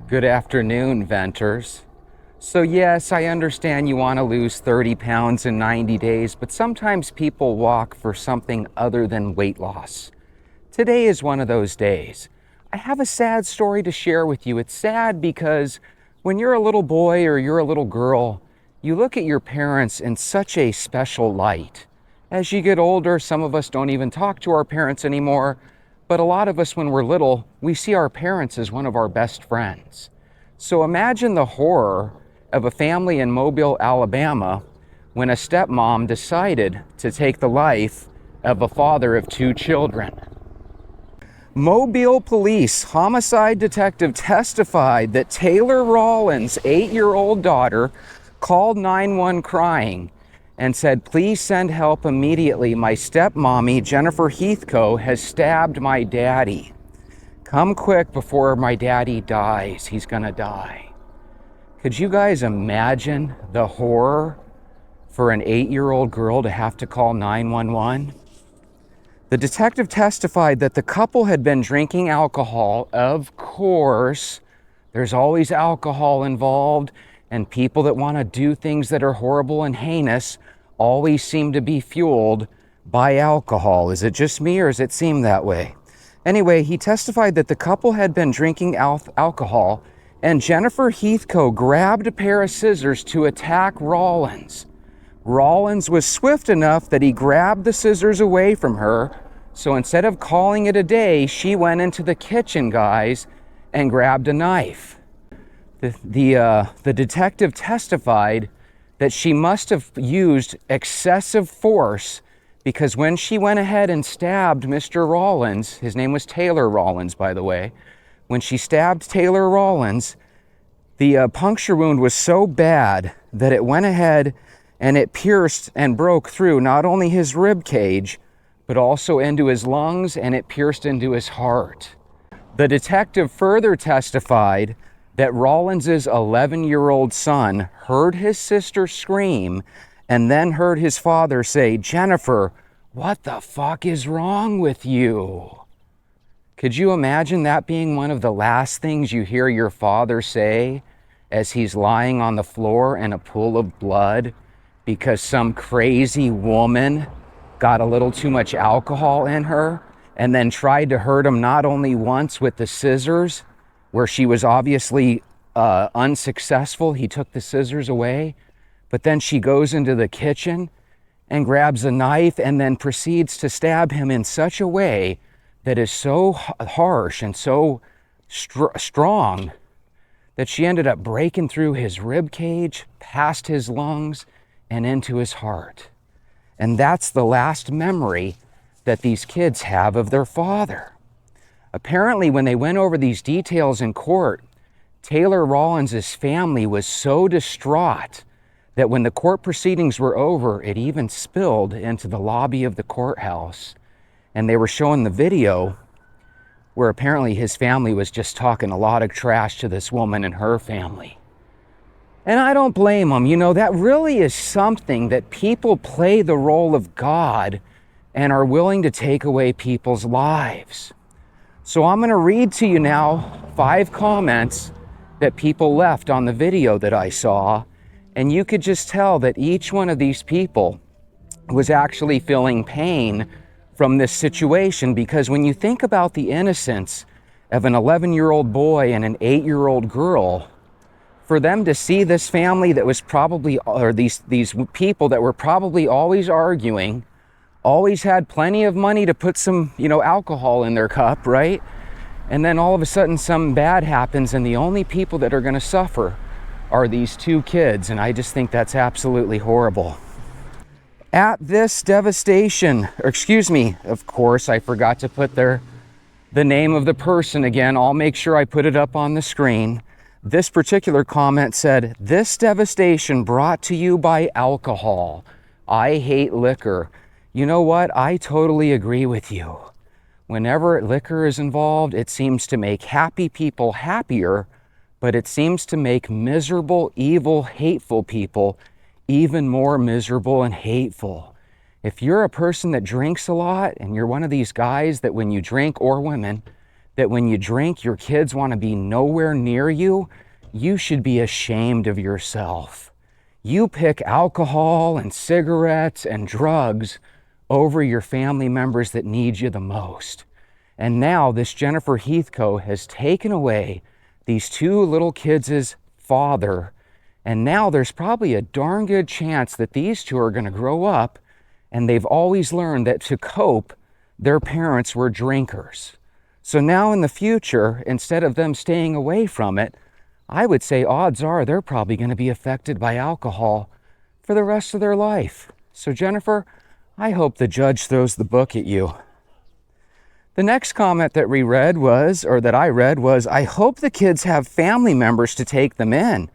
Good afternoon, venters. So yes, I understand you want to lose 30 pounds in 90 days, but sometimes people walk for something other than weight loss. Today is one of those days. I have a sad story to share with you. It's sad because when you're a little boy or you're a little girl, you look at your parents in such a special light. As you get older, some of us don't even talk to our parents anymore, but a lot of us, when we're little, we see our parents as one of our best friends. So imagine the horror of a family in Mobile, Alabama, when a stepmom decided to take the life of a father of 2 children. Mobile police homicide detective testified that Taylor Rollins' 8-year-old daughter called 911 crying and said, "Please send help immediately. My stepmommy, Jennifer Heathcote, has stabbed my daddy. Come quick before my daddy dies. He's gonna die." Could you guys imagine the horror for an 8-year-old girl to have to call 911? The detective testified that the couple had been drinking alcohol. Of course, there's always alcohol involved, and people that want to do things that are horrible and heinous always seem to be fueled by alcohol. Is it just me, or does it seem that way? Anyway, he testified that the couple had been drinking alcohol, and Jennifer Heathcote grabbed a pair of scissors to attack Rollins. Rollins was swift enough that he grabbed the scissors away from her, so instead of calling it a day, she went into the kitchen, guys, and grabbed a knife. The detective testified that she must have used excessive force, because when she went ahead and stabbed Mr. Rollins, his name was Taylor Rollins, by the way, when she stabbed Taylor Rollins, the puncture wound was so bad that it went ahead and it pierced and broke through not only his rib cage, but also into his lungs, and it pierced into his heart. The detective further testified that Rollins's 11-year-old son heard his sister scream and then heard his father say, "Jennifer, what the fuck is wrong with you?" Could you imagine that being one of the last things you hear your father say as he's lying on the floor in a pool of blood because some crazy woman got a little too much alcohol in her and then tried to hurt him not only once with the scissors, where she was obviously unsuccessful, he took the scissors away, but then she goes into the kitchen and grabs a knife and then proceeds to stab him in such a way that is so harsh and so strong that she ended up breaking through his rib cage, past his lungs, and into his heart. And that's the last memory that these kids have of their father. Apparently, when they went over these details in court, Taylor Rollins' family was so distraught that when the court proceedings were over, it even spilled into the lobby of the courthouse. And they were showing the video where apparently his family was just talking a lot of trash to this woman and her family. And I don't blame them. You know, that really is something that people play the role of God and are willing to take away people's lives. So I'm going to read to you now 5 comments that people left on the video that I saw, and you could just tell that each one of these people was actually feeling pain from this situation, because when you think about the innocence of an 11-year-old boy and an 8-year-old girl, for them to see this family that was probably, or these people that were probably always arguing, always had plenty of money to put some, alcohol in their cup, right? And then all of a sudden something bad happens, and the only people that are going to suffer are these 2 kids. And I just think that's absolutely horrible. At this devastation, of course, I forgot to put the name of the person again. I'll make sure I put it up on the screen. This particular comment said, "This devastation brought to you by alcohol. I hate liquor." You know what? I totally agree with you. Whenever liquor is involved, it seems to make happy people happier, but it seems to make miserable, evil, hateful people even more miserable and hateful. If you're a person that drinks a lot and you're one of these guys that when you drink, or women, that when you drink, your kids want to be nowhere near you, you should be ashamed of yourself. You pick alcohol and cigarettes and drugs over your family members that need you the most. And now this Jennifer Heathcote has taken away these two little kids' father, and now there's probably a darn good chance that these two are going to grow up and they've always learned that to cope, their parents were drinkers. So now in the future, instead of them staying away from it, I would say odds are they're probably going to be affected by alcohol for the rest of their life. So Jennifer, I hope the judge throws the book at you. The next comment that I read was, I hope the kids have family members to take them in.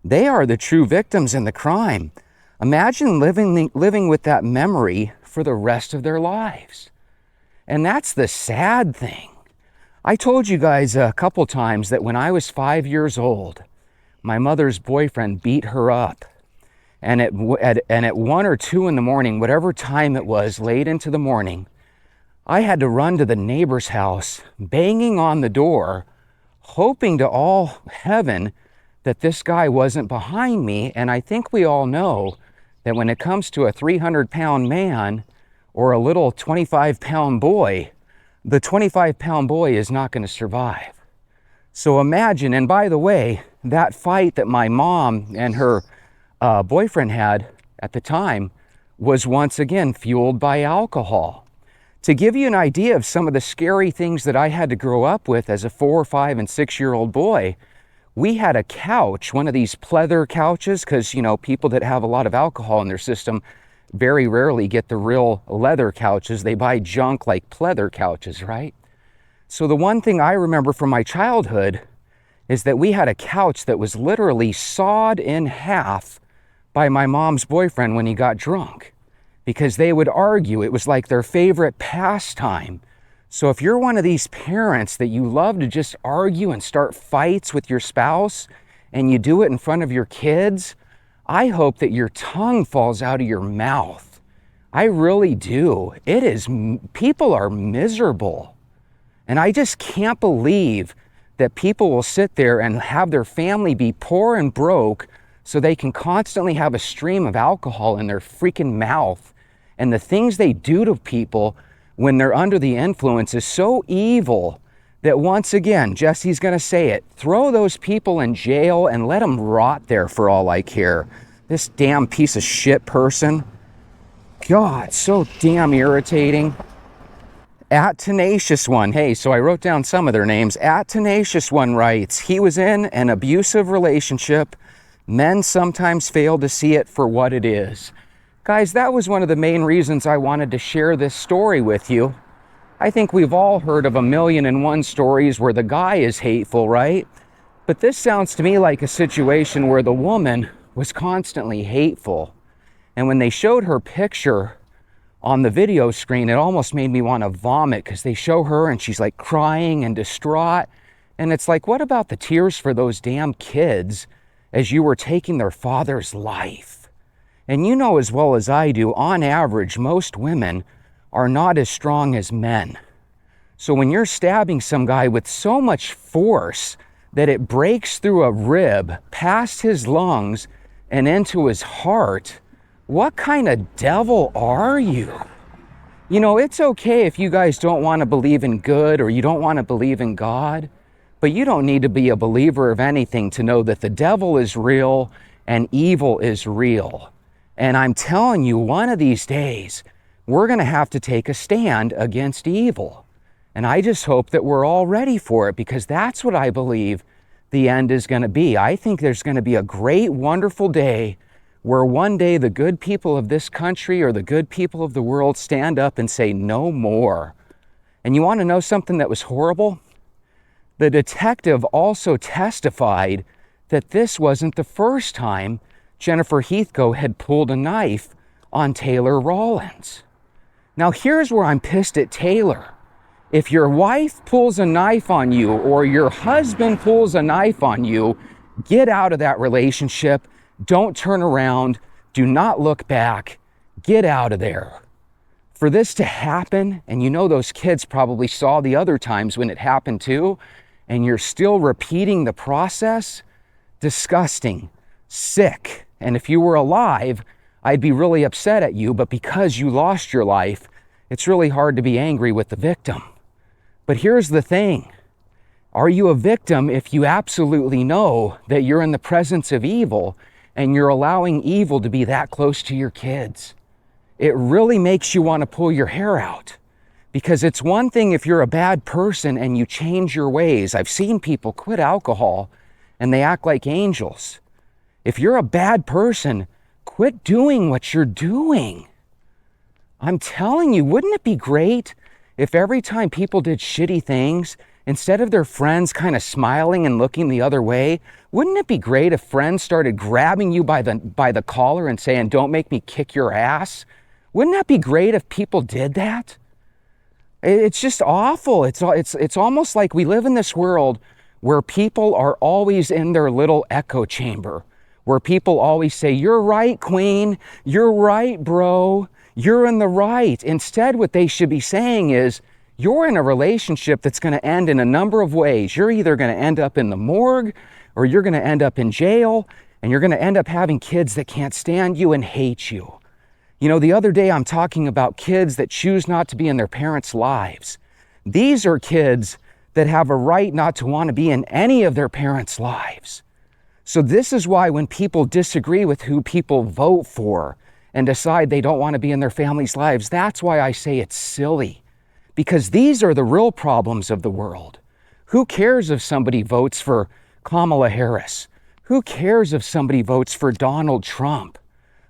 They are the true victims in the crime. Imagine living with that memory for the rest of their lives. And that's the sad thing. I told you guys a couple times that when I was 5 years old, my mother's boyfriend beat her up. And at 1 or 2 in the morning, whatever time it was, late into the morning, I had to run to the neighbor's house, banging on the door, hoping to all heaven that this guy wasn't behind me. And I think we all know that when it comes to a 300-pound man or a little 25-pound boy, the 25-pound boy is not going to survive. So imagine, and by the way, that fight that my mom and her boyfriend had at the time was once again fueled by alcohol. To give you an idea of some of the scary things that I had to grow up with as a 4, 5, and 6-year-old boy, we had a couch, one of these pleather couches, because, you know, people that have a lot of alcohol in their system very rarely get the real leather couches. They buy junk like pleather couches, right? So the one thing I remember from my childhood is that we had a couch that was literally sawed in half by my mom's boyfriend when he got drunk, because they would argue. It was like their favorite pastime. So if you're one of these parents that you love to just argue and start fights with your spouse, and you do it in front of your kids, I hope that your tongue falls out of your mouth. I really do. People are miserable. And I just can't believe that people will sit there and have their family be poor and broke so they can constantly have a stream of alcohol in their freaking mouth. And the things they do to people when they're under the influence is so evil that, once again, Jesse's going to say it, throw those people in jail and let them rot there for all I care. This damn piece of shit person. God, so damn irritating. At Tenacious One. Hey, so I wrote down some of their names. At Tenacious One writes, he was in an abusive relationship. Men sometimes fail to see it for what it is. Guys, that was one of the main reasons I wanted to share this story with you. I think we've all heard of 1,000,001 stories where the guy is hateful, right? But this sounds to me like a situation where the woman was constantly hateful. And when they showed her picture on the video screen, it almost made me want to vomit, because they show her and she's like crying and distraught. And it's like, what about the tears for those damn kids as you were taking their father's life? And you know as well as I do, on average, most women are not as strong as men. So when you're stabbing some guy with so much force that it breaks through a rib, past his lungs, and into his heart, what kind of devil are you? You know, it's okay if you guys don't want to believe in good or you don't want to believe in God, but you don't need to be a believer of anything to know that the devil is real and evil is real. And I'm telling you, one of these days, we're going to have to take a stand against evil. And I just hope that we're all ready for it, because that's what I believe the end is going to be. I think there's going to be a great, wonderful day where one day the good people of this country or the good people of the world stand up and say no more. And you want to know something that was horrible? The detective also testified that this wasn't the first time Jennifer Heathcote had pulled a knife on Taylor Rollins. Now here's where I'm pissed at Taylor. If your wife pulls a knife on you or your husband pulls a knife on you, get out of that relationship. Don't turn around. Do not look back. Get out of there. For this to happen, and you know those kids probably saw the other times when it happened too, and you're still repeating the process, disgusting, sick. And if you were alive, I'd be really upset at you, but because you lost your life, it's really hard to be angry with the victim. But here's the thing. Are you a victim if you absolutely know that you're in the presence of evil and you're allowing evil to be that close to your kids? It really makes you want to pull your hair out, because it's one thing if you're a bad person and you change your ways. I've seen people quit alcohol and they act like angels. If you're a bad person, quit doing what you're doing. I'm telling you, wouldn't it be great if every time people did shitty things, instead of their friends kind of smiling and looking the other way, wouldn't it be great if friends started grabbing you by the collar and saying, "Don't make me kick your ass"? Wouldn't that be great if people did that? It's just awful. It's almost like we live in this world where people are always in their little echo chamber, where people always say, "You're right, queen. You're right, bro. You're in the right." Instead, what they should be saying is, you're in a relationship that's going to end in a number of ways. You're either going to end up in the morgue, or you're going to end up in jail, and you're going to end up having kids that can't stand you and hate you. You know, the other day I'm talking about kids that choose not to be in their parents' lives. These are kids that have a right not to want to be in any of their parents' lives. So this is why when people disagree with who people vote for and decide they don't want to be in their families' lives, that's why I say it's silly. Because these are the real problems of the world. Who cares if somebody votes for Kamala Harris? Who cares if somebody votes for Donald Trump?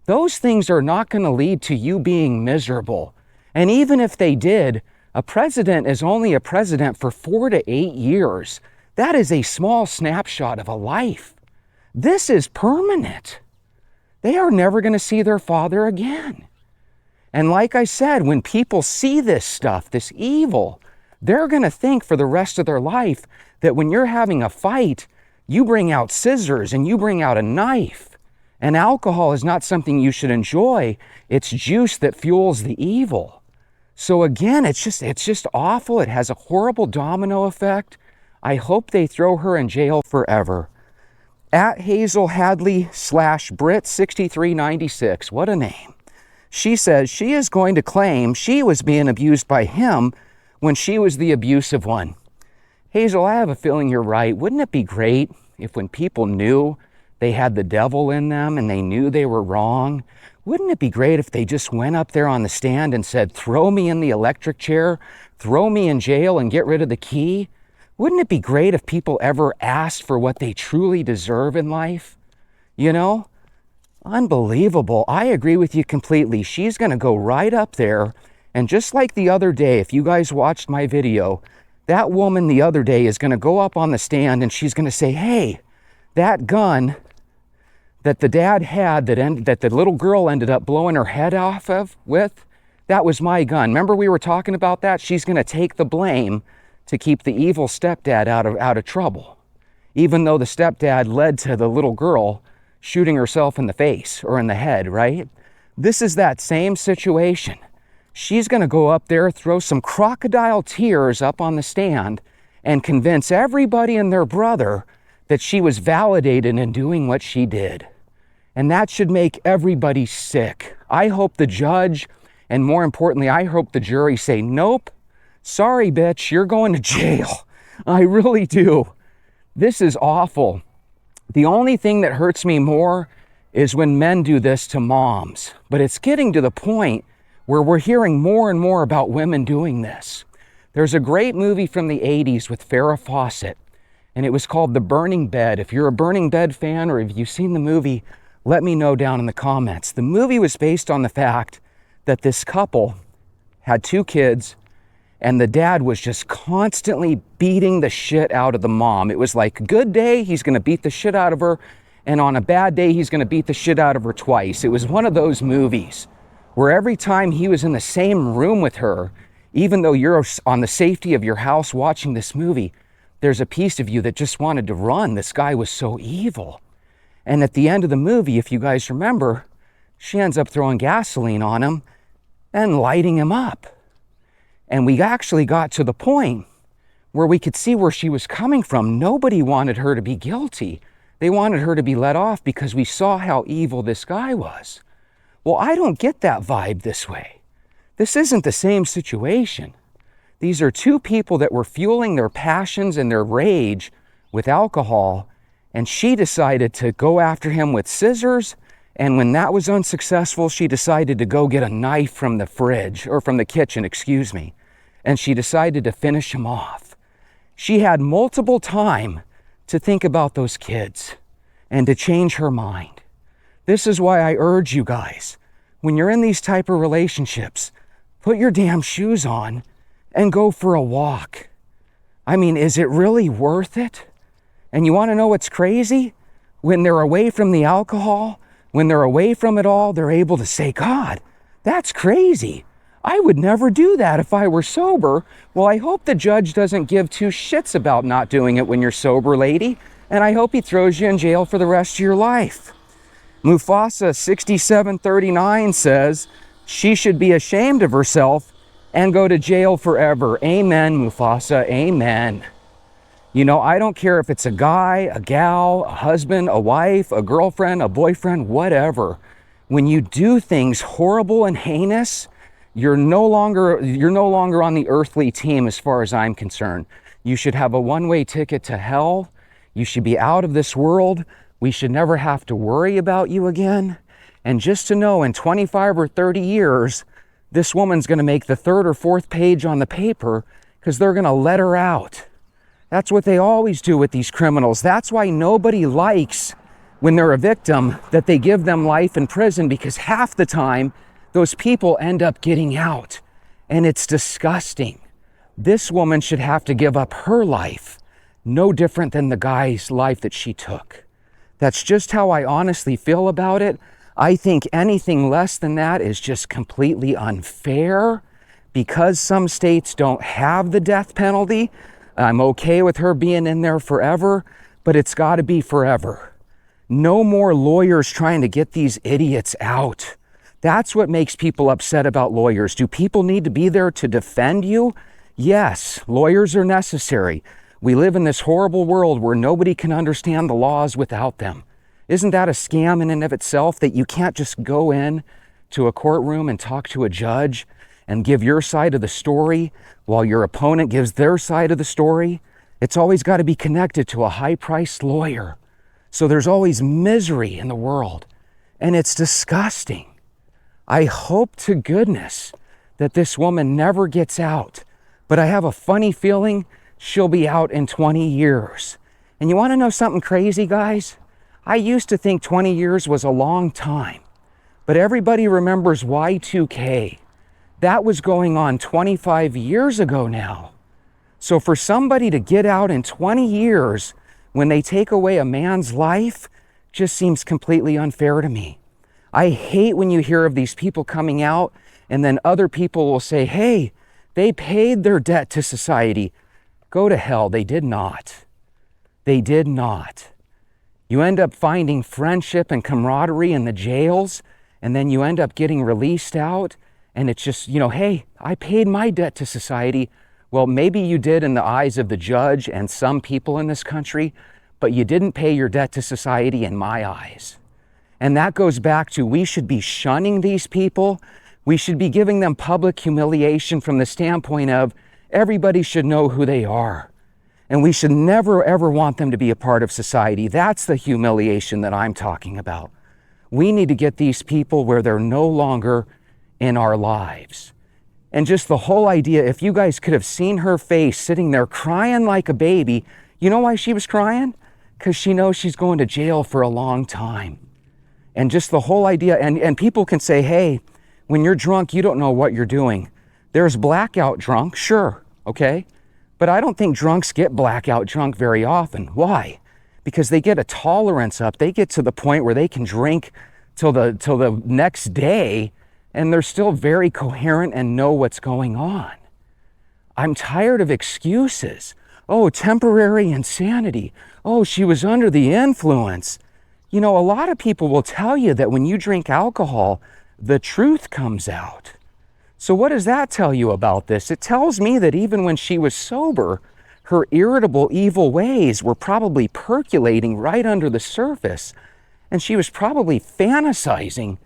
Those things are not going to lead to you being miserable. And even if they did, a president is only a president for 4 to 8 years. That is a small snapshot of a life. This is permanent. They are never going to see their father again. And like I said, when people see this stuff, this evil, they're going to think for the rest of their life that when you're having a fight, you bring out scissors and you bring out a knife. And alcohol is not something you should enjoy. It's juice that fuels the evil. So again, it's just awful. It has a horrible domino effect. I hope they throw her in jail forever. At Hazel Hadley /Brit 6396, what a name. She says she is going to claim she was being abused by him when she was the abusive one. Hazel, I have a feeling you're right. Wouldn't it be great if when people knew they had the devil in them and they knew they were wrong, wouldn't it be great if they just went up there on the stand and said, "Throw me in the electric chair, throw me in jail and get rid of the key"? Wouldn't it be great if people ever asked for what they truly deserve in life? You know? Unbelievable. I agree with you completely. She's going to go right up there. And just like the other day, if you guys watched my video, that woman the other day is going to go up on the stand and she's going to say, "Hey, that gun that the dad had that the little girl ended up blowing her head off with, that was my gun. Remember we were talking about that?" She's going to take the blame to keep the evil stepdad out of trouble, even though the stepdad led to the little girl shooting herself in the face or in the head, right? This is that same situation. She's going to go up there, throw some crocodile tears up on the stand, and convince everybody and their brother that she was validated in doing what she did. And that should make everybody sick. I hope the judge, and more importantly, I hope the jury say, "Nope, sorry, bitch, you're going to jail." I really do. This is awful. The only thing that hurts me more is when men do this to moms. But it's getting to the point where we're hearing more and more about women doing this. There's a great movie from the 80s with Farrah Fawcett, and it was called The Burning Bed. If you're a Burning Bed fan or if you've seen the movie, let me know down in the comments. The movie was based on the fact that this couple had 2 kids, and the dad was just constantly beating the shit out of the mom. It was like, a good day, he's going to beat the shit out of her, and on a bad day, he's going to beat the shit out of her twice. It was one of those movies where every time he was in the same room with her, even though you're on the safety of your house watching this movie, there's a piece of you that just wanted to run. This guy was so evil. And at the end of the movie, if you guys remember, she ends up throwing gasoline on him, and lighting him up. And we actually got to the point where we could see where she was coming from. Nobody wanted her to be guilty. They wanted her to be let off because we saw how evil this guy was. Well, I don't get that vibe this way. This isn't the same situation. These are two people that were fueling their passions and their rage with alcohol, and she decided to go after him with scissors, and when that was unsuccessful, she decided to go get a knife from the fridge, or from the kitchen, excuse me, and she decided to finish him off. She had multiple time to think about those kids and to change her mind. This is why I urge you guys, when you're in these type of relationships, put your damn shoes on and go for a walk. I mean, is it really worth it? And you want to know what's crazy? When they're away from the alcohol, when they're away from it all, they're able to say, God, that's crazy. I would never do that if I were sober. Well, I hope the judge doesn't give two shits about not doing it when you're sober, lady. And I hope he throws you in jail for the rest of your life. Mufasa 6739 says she should be ashamed of herself and go to jail forever. Amen, Mufasa, amen. You know, I don't care if it's a guy, a gal, a husband, a wife, a girlfriend, a boyfriend, whatever. When you do things horrible and heinous, you're no longer on the earthly team as far as I'm concerned. You should have a one-way ticket to hell. You should be out of this world. We should never have to worry about you again. And just to know, in 25 or 30 years, this woman's going to make the third or fourth page on the paper because they're going to let her out. That's what they always do with these criminals. That's why nobody likes, when they're a victim, that they give them life in prison, because half the time, those people end up getting out. And it's disgusting. This woman should have to give up her life, no different than the guy's life that she took. That's just how I honestly feel about it. I think anything less than that is just completely unfair. Because some states don't have the death penalty, I'm okay with her being in there forever, but it's got to be forever. No more lawyers trying to get these idiots out. That's what makes people upset about lawyers. Do people need to be there to defend you? Yes, lawyers are necessary. We live in this horrible world where nobody can understand the laws without them. Isn't that a scam in and of itself, that you can't just go in to a courtroom and talk to a judge and give your side of the story while your opponent gives their side of the story? It's always got to be connected to a high-priced lawyer. So there's always misery in the world, and it's disgusting. I hope to goodness that this woman never gets out, but I have a funny feeling she'll be out in 20 years. And you want to know something crazy, guys? I used to think 20 years was a long time, but everybody remembers Y2K. That was going on 25 years ago now. So for somebody to get out in 20 years when they take away a man's life just seems completely unfair to me. I hate when you hear of these people coming out and then other people will say, hey, they paid their debt to society. Go to hell. They did not. They did not. You end up finding friendship and camaraderie in the jails, and then you end up getting released out, and it's just, you know, hey, I paid my debt to society. Well, maybe you did in the eyes of the judge and some people in this country, but you didn't pay your debt to society in my eyes. And that goes back to, we should be shunning these people. We should be giving them public humiliation from the standpoint of everybody should know who they are. And we should never, ever want them to be a part of society. That's the humiliation that I'm talking about. We need to get these people where they're no longer in our lives. And just the whole idea, if you guys could have seen her face sitting there crying like a baby, you know why she was crying? Because she knows she's going to jail for a long time. And just the whole idea, and people can say, hey, when you're drunk, you don't know what you're doing. There's blackout drunk, sure, okay? But I don't think drunks get blackout drunk very often. Why? Because they get a tolerance up. They get to the point where they can drink till the next day, and they're still very coherent and know what's going on. I'm tired of excuses. Oh, temporary insanity. Oh, she was under the influence. You know, a lot of people will tell you that when you drink alcohol, the truth comes out. So what does that tell you about this? It tells me that even when she was sober, her irritable, evil ways were probably percolating right under the surface, and she was probably fantasizing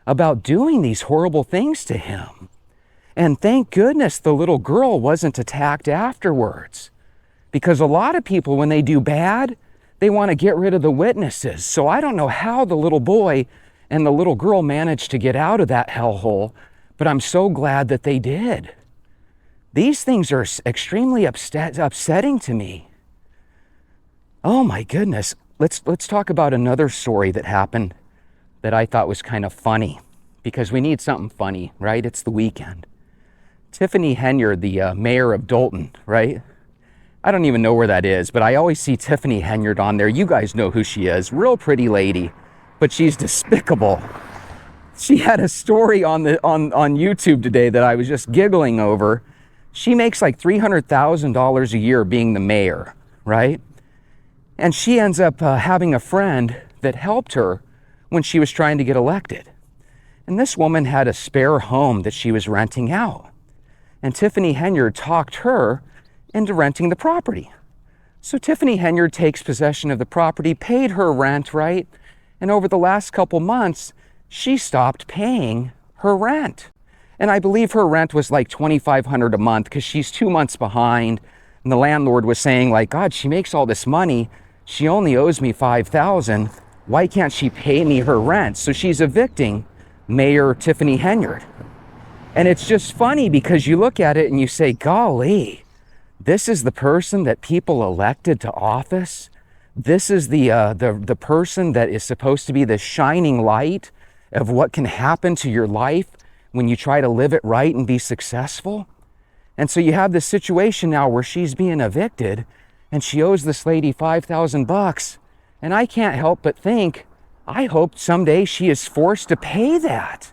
about doing these horrible things to him. And thank goodness the little girl wasn't attacked afterwards. Because a lot of people, when they do bad, they want to get rid of the witnesses. So I don't know how the little boy and the little girl managed to get out of that hellhole, but I'm so glad that they did. These things are extremely upsetting to me. Oh my goodness. Let's talk about another story that happened that I thought was kind of funny, because we need something funny, right? It's the weekend. Tiffany Henyard, the mayor of Dolton, right? I don't even know where that is, but I always see Tiffany Henyard on there. You guys know who she is. Real pretty lady, but she's despicable. She had a story on YouTube today that I was just giggling over. She makes like $300,000 a year being the mayor, right? And she ends up having a friend that helped her when she was trying to get elected. And this woman had a spare home that she was renting out. And Tiffany Henyard talked her into renting the property. So Tiffany Henyard takes possession of the property, paid her rent, right? And over the last couple months, she stopped paying her rent. And I believe her rent was like $2,500 a month because she's 2 months behind. And the landlord was saying like, God, she makes all this money. She only owes me $5,000. Why can't she pay me her rent? So she's evicting Mayor Tiffany Henyard. And it's just funny because you look at it and you say, golly, this is the person that people elected to office. This is the person that is supposed to be the shining light of what can happen to your life when you try to live it right and be successful. And so you have this situation now where she's being evicted and she owes this lady $5,000. And I can't help but think, I hope someday she is forced to pay that.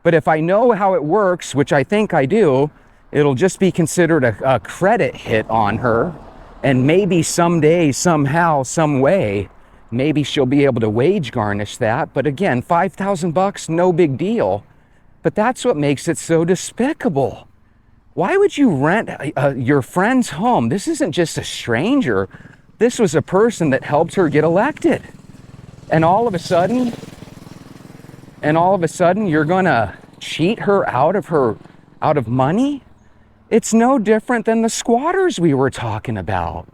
But if I know how it works, which I think I do, it'll just be considered a credit hit on her. And maybe someday, somehow, some way, maybe she'll be able to wage garnish that. But again, $5,000, no big deal. But that's what makes it so despicable. Why would you rent your friend's home? This isn't just a stranger. This was a person that helped her get elected. And all of a sudden, you're gonna cheat her out of money? It's no different than the squatters we were talking about.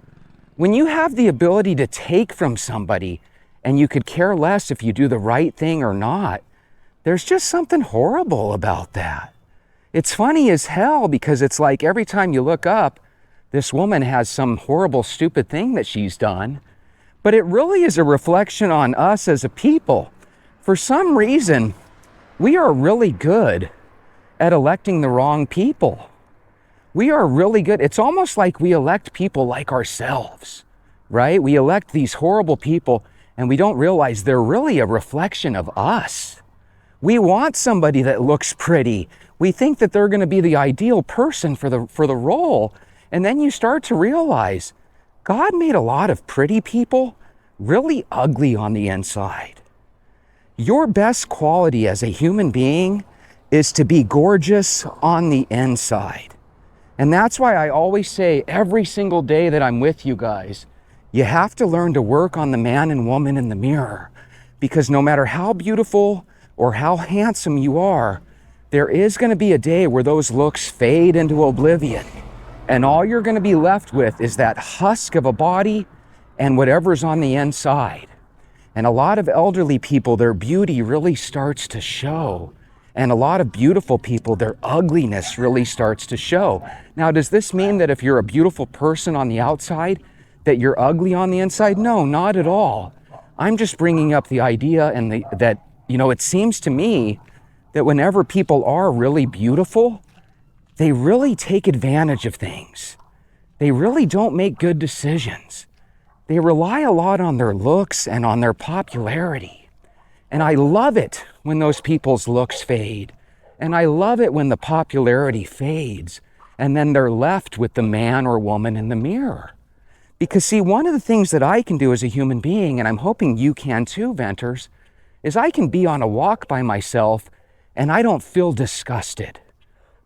When you have the ability to take from somebody and you could care less if you do the right thing or not, there's just something horrible about that. It's funny as hell because it's like every time you look up, this woman has some horrible, stupid thing that she's done. But it really is a reflection on us as a people. For some reason, we are really good at electing the wrong people. We are really good. It's almost like we elect people like ourselves, right? We elect these horrible people and we don't realize they're really a reflection of us. We want somebody that looks pretty. We think that they're going to be the ideal person for the role. And then you start to realize God made a lot of pretty people really ugly on the inside. Your best quality as a human being is to be gorgeous on the inside. And that's why I always say every single day that I'm with you guys, you have to learn to work on the man and woman in the mirror. Because no matter how beautiful or how handsome you are, there is going to be a day where those looks fade into oblivion. And all you're going to be left with is that husk of a body and whatever's on the inside. And a lot of elderly people, their beauty really starts to show. And a lot of beautiful people, their ugliness really starts to show. Now, does this mean that if you're a beautiful person on the outside, that you're ugly on the inside? No, not at all. I'm just bringing up the idea and that, you know, it seems to me that whenever people are really beautiful, they really take advantage of things. They really don't make good decisions. They rely a lot on their looks and on their popularity. And I love it when those people's looks fade. And I love it when the popularity fades. And then they're left with the man or woman in the mirror. Because see, one of the things that I can do as a human being, and I'm hoping you can too, Venters, is I can be on a walk by myself and I don't feel disgusted.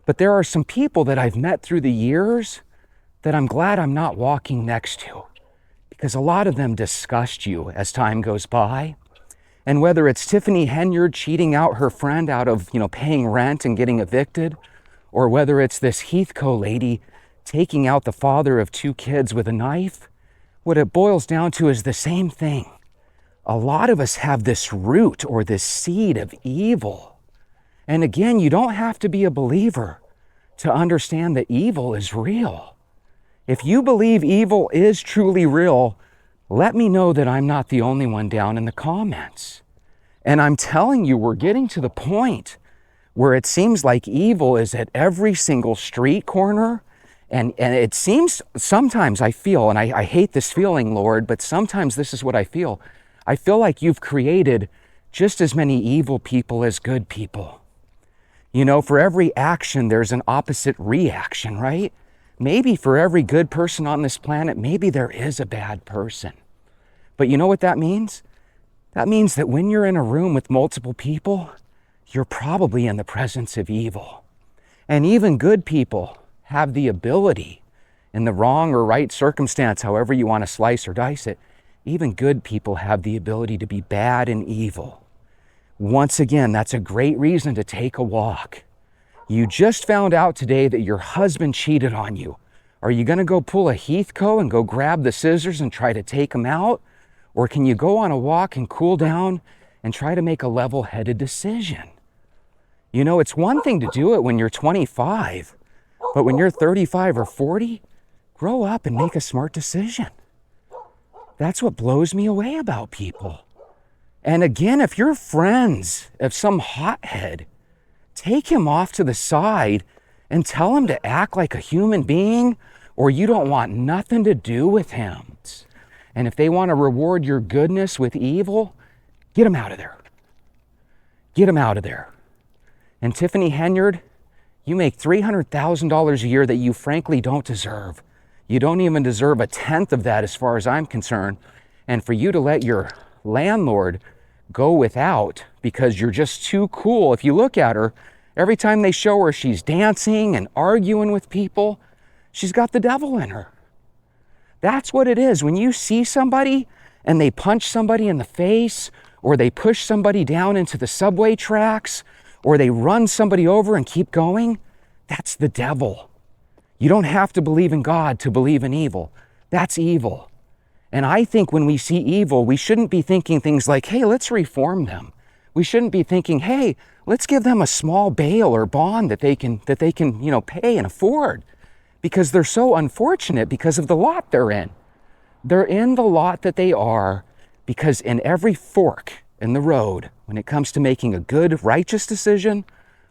But there are some people that I've met through the years that I'm glad I'm not walking next to, because a lot of them disgust you as time goes by. And whether it's Tiffany Henyard cheating out her friend out of, paying rent and getting evicted, or whether it's this Heathco lady taking out the father of 2 kids with a knife, what it boils down to is the same thing. A lot of us have this root or this seed of evil. And again, you don't have to be a believer to understand that evil is real. If you believe evil is truly real, let me know that I'm not the only one down in the comments. And I'm telling you, we're getting to the point where it seems like evil is at every single street corner. And it seems, sometimes I feel, and I hate this feeling, Lord, but sometimes this is what I feel. I feel like you've created just as many evil people as good people. For every action, there's an opposite reaction, right? Maybe for every good person on this planet, maybe there is a bad person. But you know what that means? That means that when you're in a room with multiple people, you're probably in the presence of evil. And even good people have the ability, in the wrong or right circumstance, however you want to slice or dice it, even good people have the ability to be bad and evil. Once again, that's a great reason to take a walk. You just found out today that your husband cheated on you. Are you going to go pull a Heathco and go grab the scissors and try to take him out? Or can you go on a walk and cool down and try to make a level-headed decision? It's one thing to do it when you're 25, but when you're 35 or 40, grow up and make a smart decision. That's what blows me away about people. And again, if you're friends of some hothead, take him off to the side and tell him to act like a human being, or you don't want nothing to do with him. And if they want to reward your goodness with evil, get him out of there. Get him out of there. And Tiffany Henyard, you make $300,000 a year that you frankly don't deserve. You don't even deserve a tenth of that as far as I'm concerned. And for you to let your landlord go without because you're just too cool. If you look at her, every time they show her she's dancing and arguing with people, she's got the devil in her. That's what it is. When you see somebody and they punch somebody in the face, or they push somebody down into the subway tracks, or they run somebody over and keep going, that's the devil. You don't have to believe in God to believe in evil. That's evil. And I think when we see evil, we shouldn't be thinking things like, hey, let's reform them. We shouldn't be thinking, hey, let's give them a small bail or bond that they can pay and afford, because they're so unfortunate because of the lot they're in. They're in the lot that they are because in every fork in the road, when it comes to making a good, righteous decision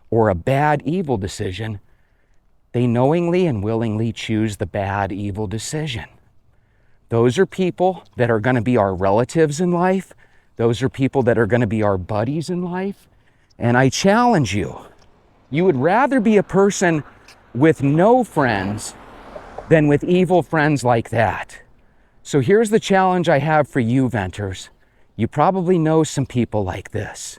or a bad, evil decision, they knowingly and willingly choose the bad, evil decision. Those are people that are going to be our relatives in life. Those are people that are going to be our buddies in life. And I challenge you, you would rather be a person with no friends than with evil friends like that. So here's the challenge I have for you, venters. You probably know some people like this.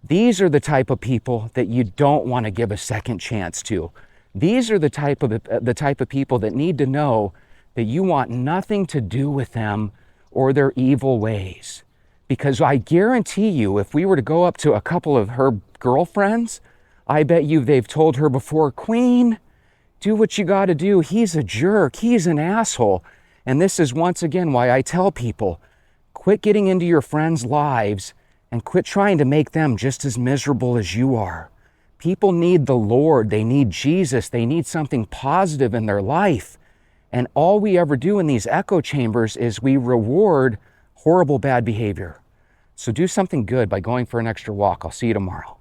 These are the type of people that you don't want to give a second chance to. These are the type of people that need to know that you want nothing to do with them or their evil ways. Because I guarantee you, if we were to go up to a couple of her girlfriends, I bet you they've told her before, Queen, do what you got to do. He's a jerk. He's an asshole. And this is once again why I tell people, quit getting into your friends' lives and quit trying to make them just as miserable as you are. People need the Lord. They need Jesus. They need something positive in their life. And all we ever do in these echo chambers is we reward horrible bad behavior. So do something good by going for an extra walk. I'll see you tomorrow.